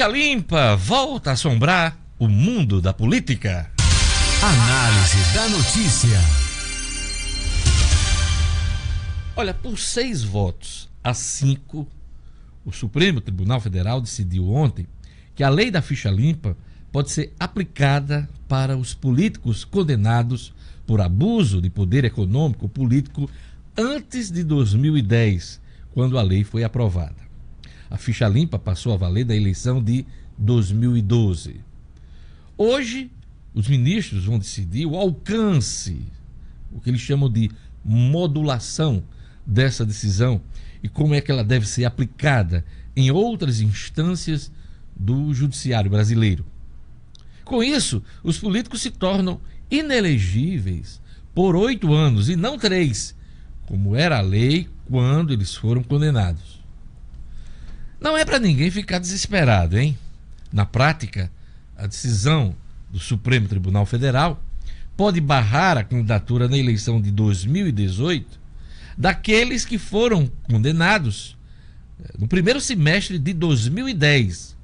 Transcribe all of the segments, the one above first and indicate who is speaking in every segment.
Speaker 1: Ficha Limpa volta a assombrar o mundo da política.
Speaker 2: Análise da notícia.
Speaker 1: Olha, por 6 votos a 5, o Supremo Tribunal Federal decidiu ontem que a lei da ficha limpa pode ser aplicada para os políticos condenados por abuso de poder econômico político antes de 2010, quando a lei foi aprovada. A ficha limpa passou a valer da eleição de 2012. Hoje, os ministros vão decidir o alcance, o que eles chamam de modulação dessa decisão e como é que ela deve ser aplicada em outras instâncias do judiciário brasileiro. Com isso, os políticos se tornam inelegíveis por 8 anos e não 3, como era a lei quando eles foram condenados. Não é para ninguém ficar desesperado, hein? Na prática, a decisão do Supremo Tribunal Federal pode barrar a candidatura na eleição de 2018 daqueles que foram condenados no primeiro semestre de 2010.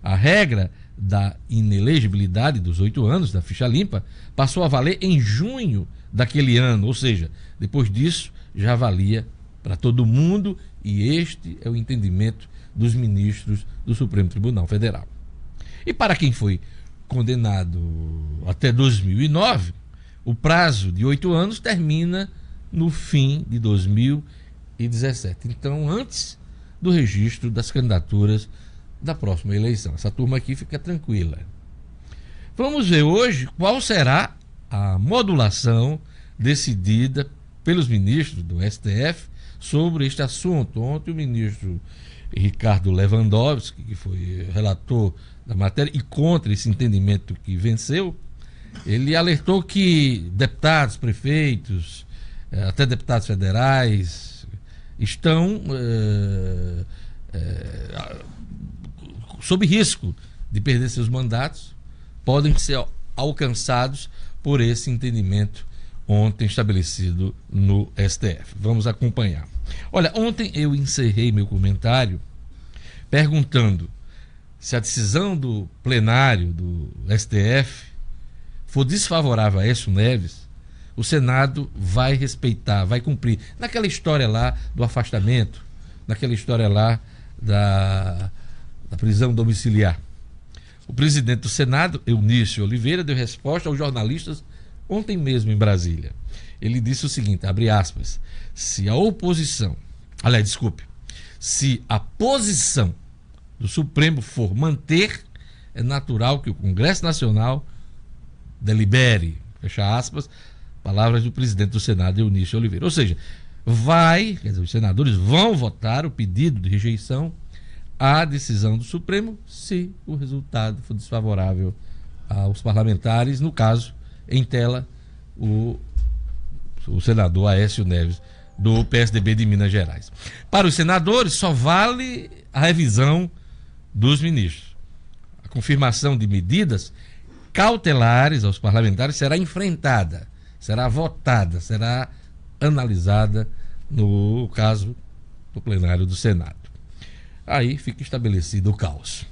Speaker 1: A regra da inelegibilidade dos 8 anos da ficha limpa passou a valer em junho daquele ano, ou seja, depois disso já valia para todo mundo, e este é o entendimento dos ministros do Supremo Tribunal Federal. E para quem foi condenado até 2009, o prazo de 8 anos termina no fim de 2017. Então, antes do registro das candidaturas da próxima eleição. Essa turma aqui fica tranquila. Vamos ver hoje qual será a modulação decidida pelos ministros do STF sobre este assunto. Ontem o ministro Ricardo Lewandowski, que foi relator da matéria e contra esse entendimento que venceu, ele alertou que deputados, prefeitos, até deputados federais estão sob risco de perder seus mandatos, podem ser alcançados por esse entendimento ontem estabelecido no STF. Vamos acompanhar. Olha, ontem eu encerrei meu comentário perguntando se a decisão do plenário do STF for desfavorável a Aécio Neves, o Senado vai respeitar, vai cumprir. Naquela história lá do afastamento, naquela história lá da prisão domiciliar. O presidente do Senado, Eunício Oliveira, deu resposta aos jornalistas ontem mesmo em Brasília. Ele disse o seguinte, abre aspas, se a posição do Supremo for manter, é natural que o Congresso Nacional delibere, fecha aspas, palavras do presidente do Senado, Eunício Oliveira. Ou seja, os senadores vão votar o pedido de rejeição à decisão do Supremo se o resultado for desfavorável aos parlamentares, no caso, em tela, o senador Aécio Neves, do PSDB de Minas Gerais. Para os senadores, só vale a revisão dos ministros. A confirmação de medidas cautelares aos parlamentares será enfrentada, será votada, será analisada no caso do plenário do Senado. Aí fica estabelecido o caos.